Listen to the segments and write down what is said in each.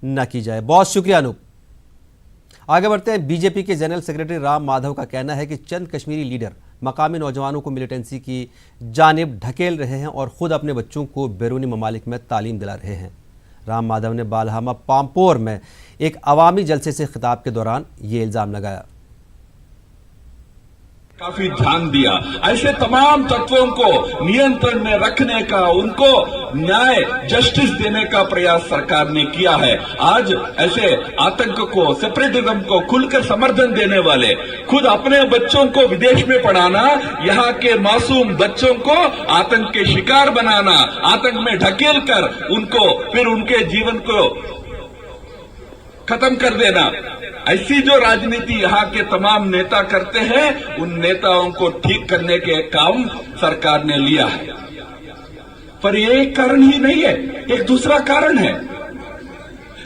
न की जाए। बहुत शुक्रिया अनूप। आगे बढ़ते हैं। बीजेपी के जनरल सेक्रेटरी राम माधव का कहना है कि चंद कश्मीरी लीडर मकामी नौजवानों को मिलिटेंसी की जानिब ढकेल रहे हैं और खुद अपने बच्चों को बैरूनी ममालिक में तालीम दिला रहे हैं। राम माधव ने बालहामा पामपोर में एक अवामी जलसे से खिताब के दौरान ये इल्जाम लगाया। काफी ध्यान दिया, ऐसे तमाम तत्वों को नियंत्रण में रखने का, उनको न्याय जस्टिस देने का प्रयास सरकार ने किया है। आज ऐसे आतंक को, सेपरेटिज्म को खुलकर समर्थन देने वाले, खुद अपने बच्चों को विदेश में पढ़ाना, यहाँ के मासूम बच्चों को आतंक के शिकार बनाना, आतंक में ढकेल कर उनको फिर उनके जीवन को खत्म कर देना, ऐसी जो राजनीति यहाँ के तमाम नेता करते हैं, उन नेताओं को ठीक करने के काम सरकार ने लिया है। पर ये एक कारण ही नहीं है, एक दूसरा कारण है।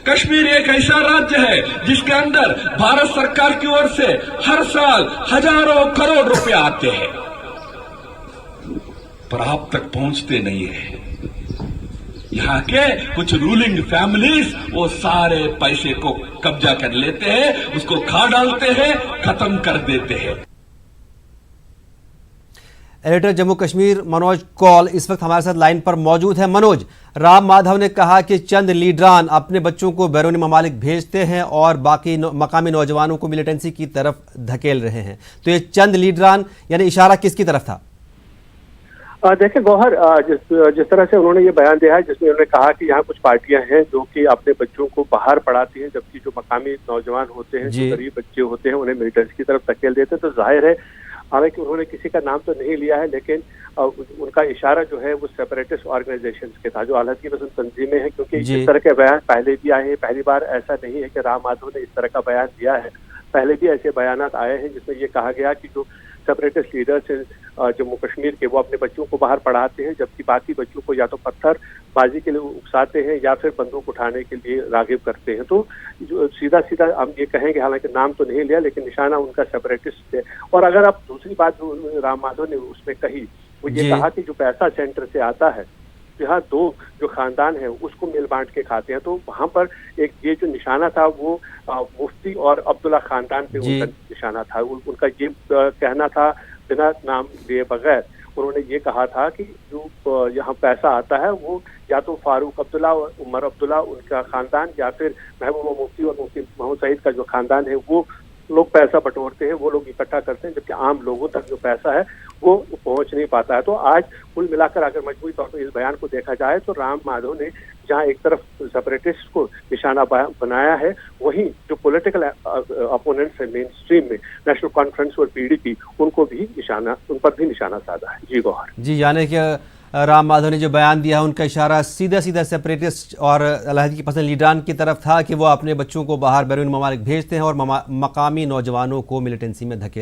कश्मीर एक ऐसा राज्य है जिसके अंदर भारत सरकार की ओर से हर साल हजारों करोड़ रुपए आते हैं, पर आप तक पहुंचते नहीं है। यहाँ के कुछ रूलिंग फैमिलीज वो सारे पैसे को कब्जा कर लेते हैं, उसको खा डालते हैं, खत्म कर देते हैं। एडिटर जम्मू कश्मीर मनोज कौल इस वक्त हमारे साथ लाइन पर मौजूद है। मनोज, राम माधव ने कहा कि चंद लीडरान अपने बच्चों को बैरूनी ममालिक भेजते हैं और बाकी मकामी नौजवानों को मिलिटेंसी की तरफ धकेल रहे हैं, तो ये चंद लीडरान यानी इशारा किसकी तरफ था? देखिए गौहर, जिस तरह से उन्होंने ये बयान दिया है, जिसमें उन्होंने कहा कि यहाँ कुछ पार्टियां हैं जो कि अपने बच्चों को बाहर पढ़ाती हैं, जबकि जो मकामी नौजवान होते हैं, जो गरीब बच्चे होते हैं, उन्हें मिलिटेंसी की तरफ धकेल देते हैं। तो जाहिर है, हालांकि उन्होंने किसी का नाम तो नहीं लिया है, लेकिन उनका इशारा जो है वो सेपरेटिस्ट ऑर्गेनाइजेशन के था, जो आलत की पसंद तंजीमें हैं, क्योंकि इस तरह के बयान पहले भी आए हैं। पहली बार ऐसा नहीं है कि राम माधव ने इस तरह का बयान दिया है, पहले भी ऐसे बयान आए हैं जिसमें ये कहा गया कि जो सेपरेटिस्ट लीडर्स हैं जम्मू कश्मीर के, वो अपने बच्चों को बाहर पढ़ाते हैं, जबकि बाकी बच्चों को या तो पत्थरबाजी के लिए उकसाते हैं या फिर बंदूक उठाने के लिए रागिब करते हैं। तो जो सीधा सीधा हम ये कहेंगे, हालांकि नाम तो नहीं लिया, लेकिन निशाना उनका सेपरेटिस्ट है। और अगर आप दूसरी बात जो राम माधव ने उसमें कही, वो ये कहा कि जो पैसा सेंटर से आता है, यहाँ दो जो खानदान है उसको मिल बांट के खाते हैं। तो वहां पर एक ये जो निशाना था वो मुफ्ती और अब्दुल्ला खानदान पे उनका निशाना था। उनका ये कहना था, बिना नाम लिए बगैर उन्होंने ये कहा था कि जो यहाँ पैसा आता है वो या तो फारूक अब्दुल्ला और उमर अब्दुल्ला उनका खानदान, या फिर महबूबा मुफ्ती और मुफ्ती मोहम्मद सईद का जो खानदान है, वो लोग पैसा बटोरते हैं, वो लोग इकट्ठा करते हैं, जबकि आम लोगों तक जो पैसा है वो पहुंच नहीं पाता है। तो आज कुल मिलाकर अगर मजबूरी तौर पर इस बयान को देखा जाए तो राम माधव ने जहां एक तरफ सेपरेटिस्ट को निशाना बनाया है, वहीं जो पॉलिटिकल अपोनेंट्स है मेन स्ट्रीम में, नेशनल कॉन्फ्रेंस और पीडीपी, उनको भी निशाना, उन पर भी निशाना साधा है। जी गौहर जी, यानी कि राम माधव ने जो बयान दिया है उनका इशारा सीधा सीधा सेपरेटिस्ट और अलहदगी पसंद लीडरान की तरफ था कि वो अपने बच्चों को बाहर बैरून ममालिक भेजते हैं और मकामी नौजवानों को मिलिटेंसी में धकेल